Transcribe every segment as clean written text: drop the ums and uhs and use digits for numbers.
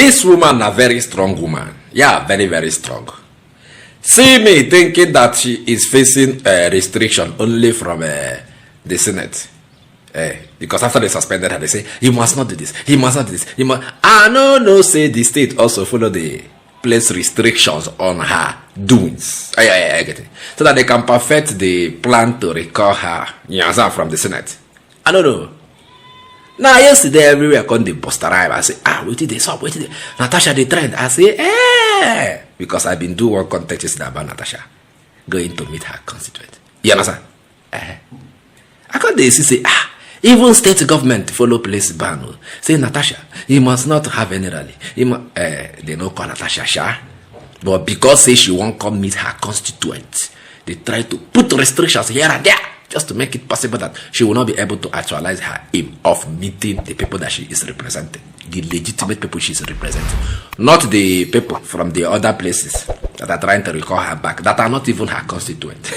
This woman, a very strong woman. Yeah, very, very strong. See me thinking that she is facing restriction only from the Senate. Because after they suspended her, they say, you must not do this, you must not do this, you must. I no, say the state also follow the place restrictions on her doings. I get it. So that they can perfect the plan to recall her from the Senate. I don't know. Now, yesterday, everywhere come the bust arrive. I say, wait till they stop, wait till they. Natasha, the trend. I say, because I've been doing one context about Natasha going to meet her constituent. You understand? I got this, say, even state government follow place ban. Say, Natasha, you must not have any rally. They don't call Natasha Shah. But because say she won't come meet her constituent, they try to put restrictions here and there just to make it possible that she will not be able to actualize her aim of meeting the people that she is representing, the legitimate people she is representing, not the people from the other places that are trying to recall her back, that are not even her constituent.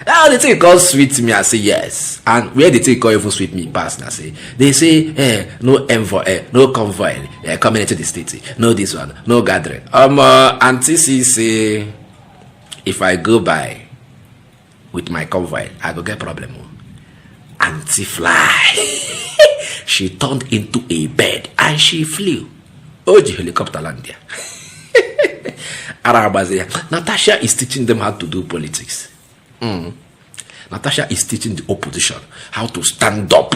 Now the thing called sweet me, I say yes. And where the thing call even sweet me past, I say, they say, no envoy, no convoy, coming into the state, no this one, no gathering. Auntie say, if I go by with my convoy, I go get problem. Auntie fly. She turned into a bird and she flew. Oh, the helicopter land there. Natasha is teaching them how to do politics. Natasha is teaching the opposition how to stand up,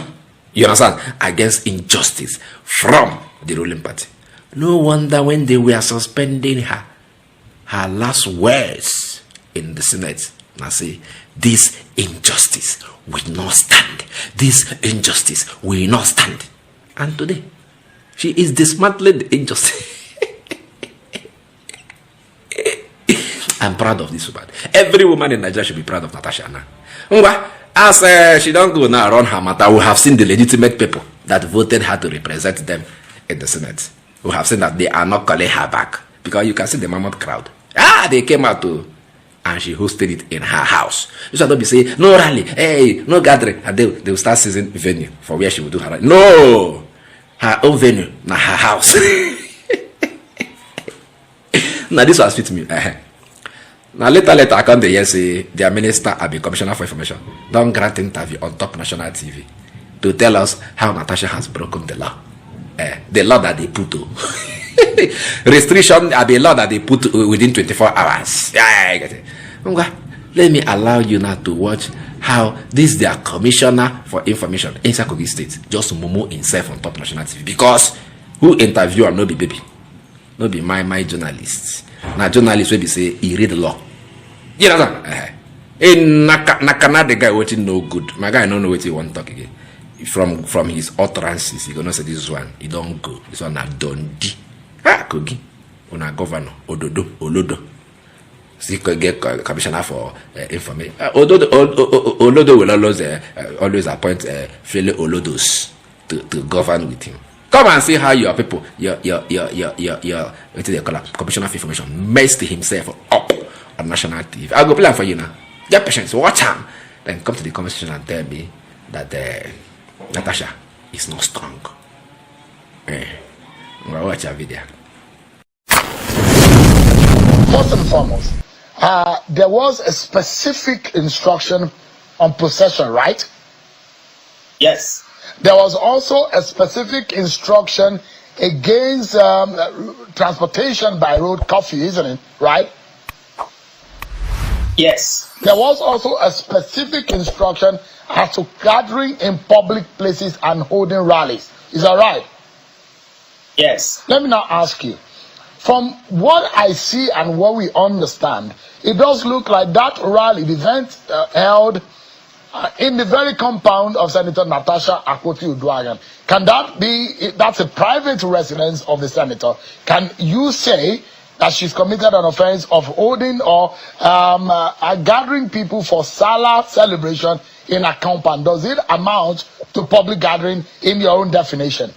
you understand, against injustice from the ruling party. No wonder when they were suspending her, her last words in the Senate, I say, this injustice will not stand. This injustice will not stand. And today, she is dismantling the injustice. I'm proud of this woman. Every woman in Nigeria should be proud of Natasha now. As she don't go now run her matter, we have seen the legitimate people that voted her to represent them in the Senate. We have seen that they are not calling her back. Because you can see the mammoth crowd. They came out to, and she hosted it in her house. You should not be saying, no rally, hey, no gathering. And they will start seizing venue for where she will do her rally. No! Her own venue, not her house. Now this was fit me. Now later I come there say their minister have been commissioner for information. Don't grant interview on top national TV to tell us how Natasha has broken the law. The law that they put to restriction are the law that they put within 24 hours. I get it. Let me allow you now to watch how this their commissioner for information in Kogi State just momo himself on top national TV. Because who interview and no be baby. No be my journalists. Now journalists will be say he read the law. You know that? In Nakana the guy watching no good. My guy don't know what he want to talk again. From his utterances, he gonna say this one, he don't go. This one not done. Kogi. Una governor, Olodo. See get commissioner for information. Olodo will always appoint fellow Olodos to govern with him. Come and see how your people, your what do they call it, commissioner of information, messed himself up on national TV. I'll go plan for you now. Get patience, watch him. Then come to the conversation and tell me that Natasha is not strong. Watch your video. First and foremost, there was a specific instruction on possession, right? Yes. There was also a specific instruction against transportation by road curfew, isn't it? Right? Yes. There was also a specific instruction as to gathering in public places and holding rallies. Is that right? Yes. Let me now ask you. From what I see and what we understand, it does look like that rally, the event held in the very compound of Senator Natasha Akpoti-Uduaghan. Can that be, that's a private residence of the senator. Can you say that she's committed an offense of holding or gathering people for Salah celebration in a compound? Does it amount to public gathering in your own definition?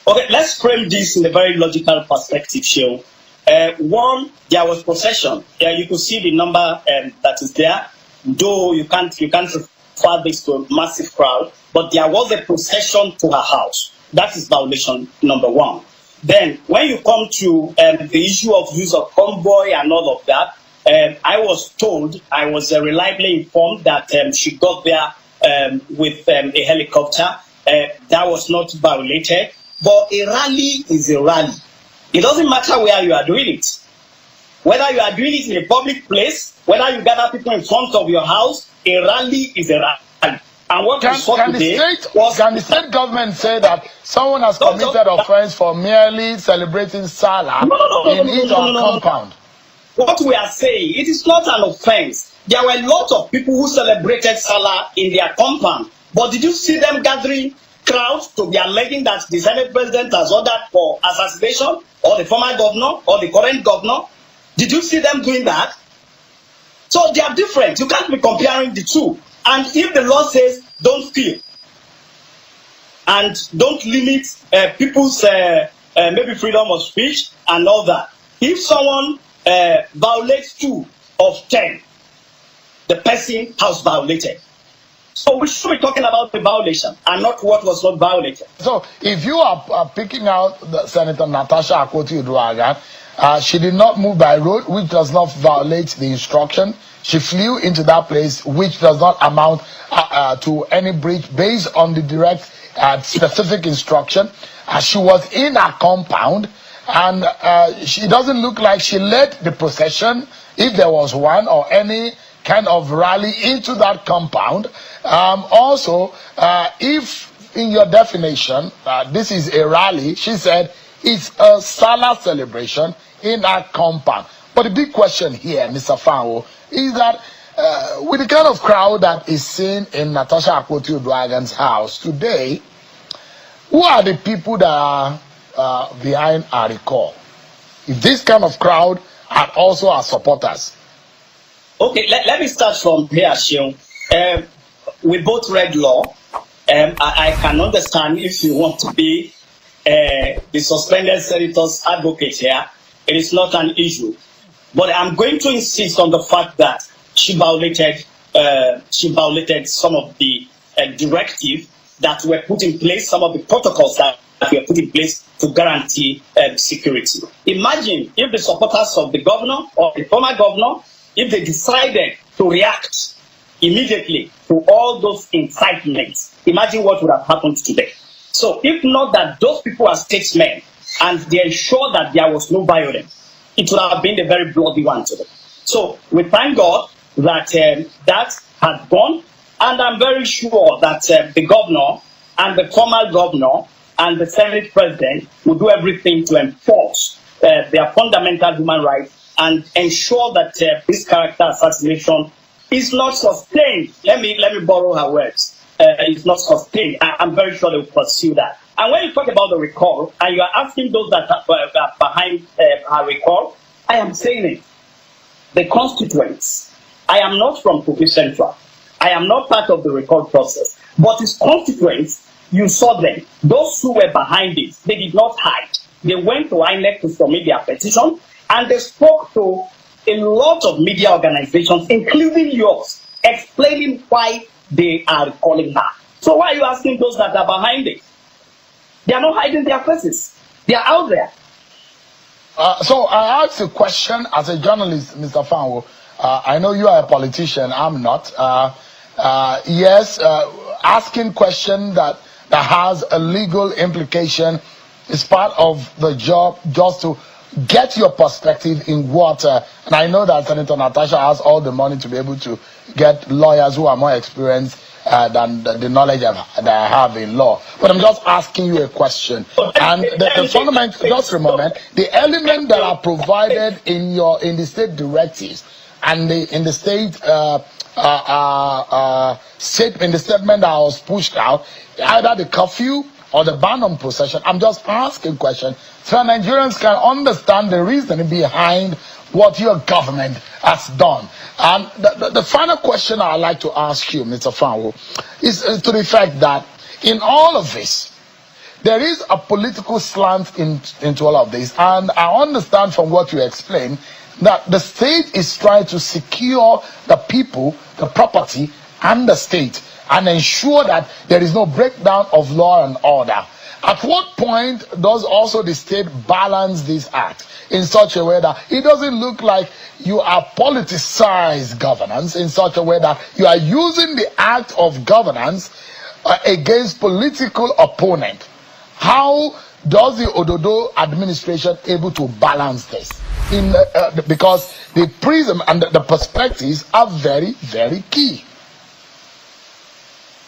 Okay, let's frame this in a very logical perspective, Sheo. One, there was possession. You can see the number that is there. Though you can't refer this to a massive crowd, but there was a procession to her house. That is violation number one. Then, when you come to the issue of use of convoy and all of that, I was told, I was reliably informed that she got there with a helicopter. That was not violated. But a rally is a rally. It doesn't matter where you are doing it. Whether you are doing it in a public place, whether you gather people in front of your house, a rally is a rally. And what can the state government say that someone has committed offense for merely celebrating Salah in his compound? What we are saying, it is not an offense. There were a lot of people who celebrated Salah in their compound. But did you see them gathering crowds to be alleging that the Senate president has ordered for assassination, or the former governor, or the current governor? Did you see them doing that? So they are different. You can't be comparing the two. And if the law says don't steal and don't limit people's maybe freedom of speech and all that, if someone violates 2 of 10, the person has violated. So we should be talking about the violation and not what was not violated. So if you are picking out Senator Natasha Akpoti-Uduaghan, she did not move by road, which does not violate the instruction. She flew into that place, which does not amount to any breach based on the direct specific instruction. She was in her compound, and she doesn't look like she led the procession, if there was one, or any kind of rally into that compound. Also, if in your definition, this is a rally, she said it's a Salah celebration in her compound. But the big question here, Mr. Fanwo, is that with the kind of crowd that is seen in Natasha Akpoti-Uduaghan's house today, who are the people that are behind our recall? If this kind of crowd are also our supporters. Okay, let me start from here, Shion. We both read law. I can understand if you want to be the suspended senator's advocate here. It is not an issue. But I'm going to insist on the fact that she violated some of the directives that were put in place, some of the protocols that were put in place to guarantee security. Imagine if the supporters of the governor or the former governor, if they decided to react immediately to all those incitements, imagine what would have happened today. So if not that those people are statesmen and they ensure that there was no violence, it would have been a very bloody one today. So we thank God that that has gone, and I'm very sure that the governor and the former governor and the Senate president will do everything to enforce their fundamental human rights and ensure that this character assassination is not sustained. Let me borrow her words. It's not sustained. I'm very sure they will pursue that. And when you talk about the recall, and you are asking those that are behind her recall, I am saying it. The constituents. I am not from Kogi Central. I am not part of the recall process. But its constituents, you saw them. Those who were behind it, they did not hide. They went to INEC to submit their petition, and they spoke to a lot of media organizations, including yours, explaining why they are recalling her. So why are you asking those that are behind it? They are not hiding their faces. They are out there. So I asked a question as a journalist, Mr. Fanwo. I know you are a politician. I'm not. Yes, asking question that has a legal implication is part of the job, just to get your perspective in what. And I know that Senator Natasha has all the money to be able to get lawyers who are more experienced than the knowledge that I have in law. But I'm just asking you a question. And the fundamental, just a moment, the element that are provided in the state directives and in the state in the statement that was pushed out, either the curfew or the ban on possession. I'm just asking a question so Nigerians can understand the reason behind what your government has done. And the final question I'd like to ask you, Mr. Fanwo, is to the fact that in all of this, there is a political slant into all of this. And I understand from what you explained that the state is trying to secure the people, the property, and the state, and ensure that there is no breakdown of law and order. At what point does also the state balance this act in such a way that it doesn't look like you are politicized governance, in such a way that you are using the act of governance against political opponent? How does the Ododo administration able to balance this? Because the prism and the perspectives are very, very key.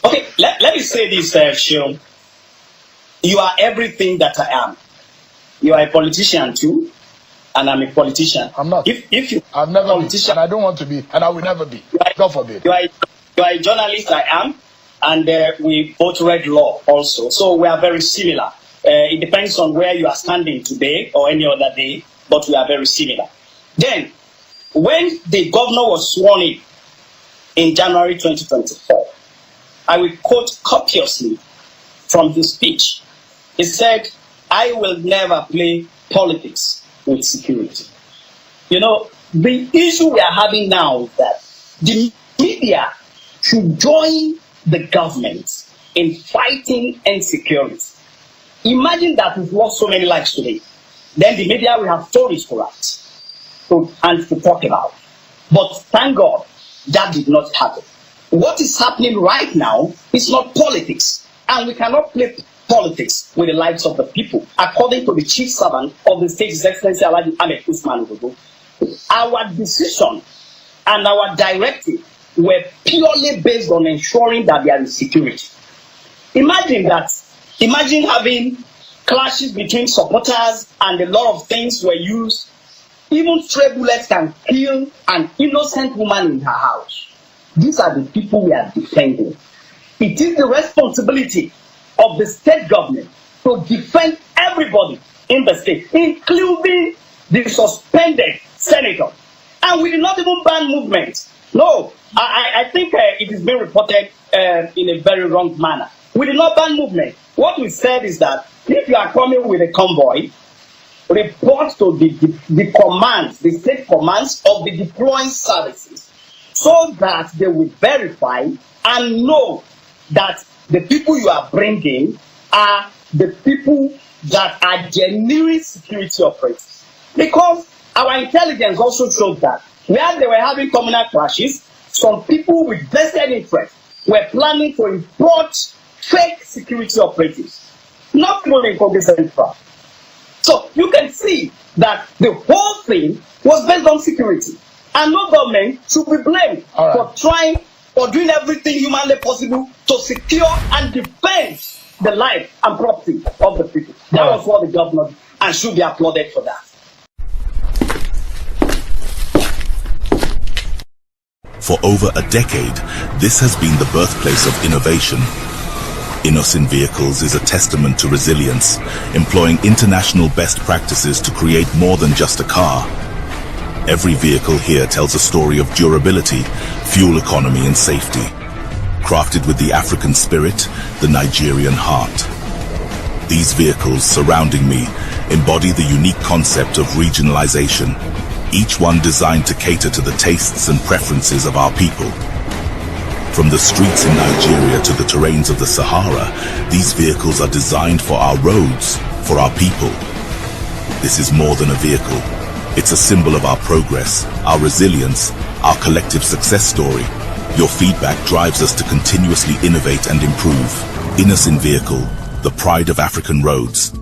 Okay, let me say this, Shion. You are everything that I am. You are a politician too, and I'm a politician. I'm not. If you I've never been, politician, and I don't want to be, and I will never be. God forbid. You are a journalist, I am, and we both read law also. So we are very similar. It depends on where you are standing today or any other day, but we are very similar. Then, when the governor was sworn in January 2024, I will quote copiously from his speech. He said, "I will never play politics with security." You know, the issue we are having now is that the media should join the government in fighting insecurity. Imagine that we've lost so many lives today. Then the media will have stories for us and to talk about. But thank God that did not happen. What is happening right now is not politics. And we cannot play politics with the lives of the people. According to the chief servant of the state, His Excellency Alhaji Ahmed Usman Ododo, our decision and our directive were purely based on ensuring that there is security. Imagine having clashes between supporters and a lot of things were used. Even stray bullets can kill an innocent woman in her house. These are the people we are defending. It is the responsibility of the state government to defend everybody in the state, including the suspended senator. And we did not even ban movement. No, I think it is being reported in a very wrong manner. We did not ban movement. What we said is that if you are coming with a convoy, report to the commands, the state commands of the deploying services, so that they will verify and know that the people you are bringing are the people that are genuine security operatives. Because our intelligence also showed that where they were having communal clashes, some people with vested interest were planning to import fake security operatives, not even in Kogi Central. So you can see that the whole thing was based on security. And no government should be blamed for doing everything humanly possible to secure and defend the life and property of the people. That was what the governor did, and should be applauded for that. For over a decade, this has been the birthplace of innovation. Innoson Vehicles is a testament to resilience, employing international best practices to create more than just a car. Every vehicle here tells a story of durability, fuel economy and safety. Crafted with the African spirit, the Nigerian heart. These vehicles surrounding me embody the unique concept of regionalization, each one designed to cater to the tastes and preferences of our people. From the streets in Nigeria to the terrains of the Sahara, these vehicles are designed for our roads, for our people. This is more than a vehicle. It's a symbol of our progress, our resilience, our collective success story. Your feedback drives us to continuously innovate and improve. Innoson Vehicle, the pride of African roads.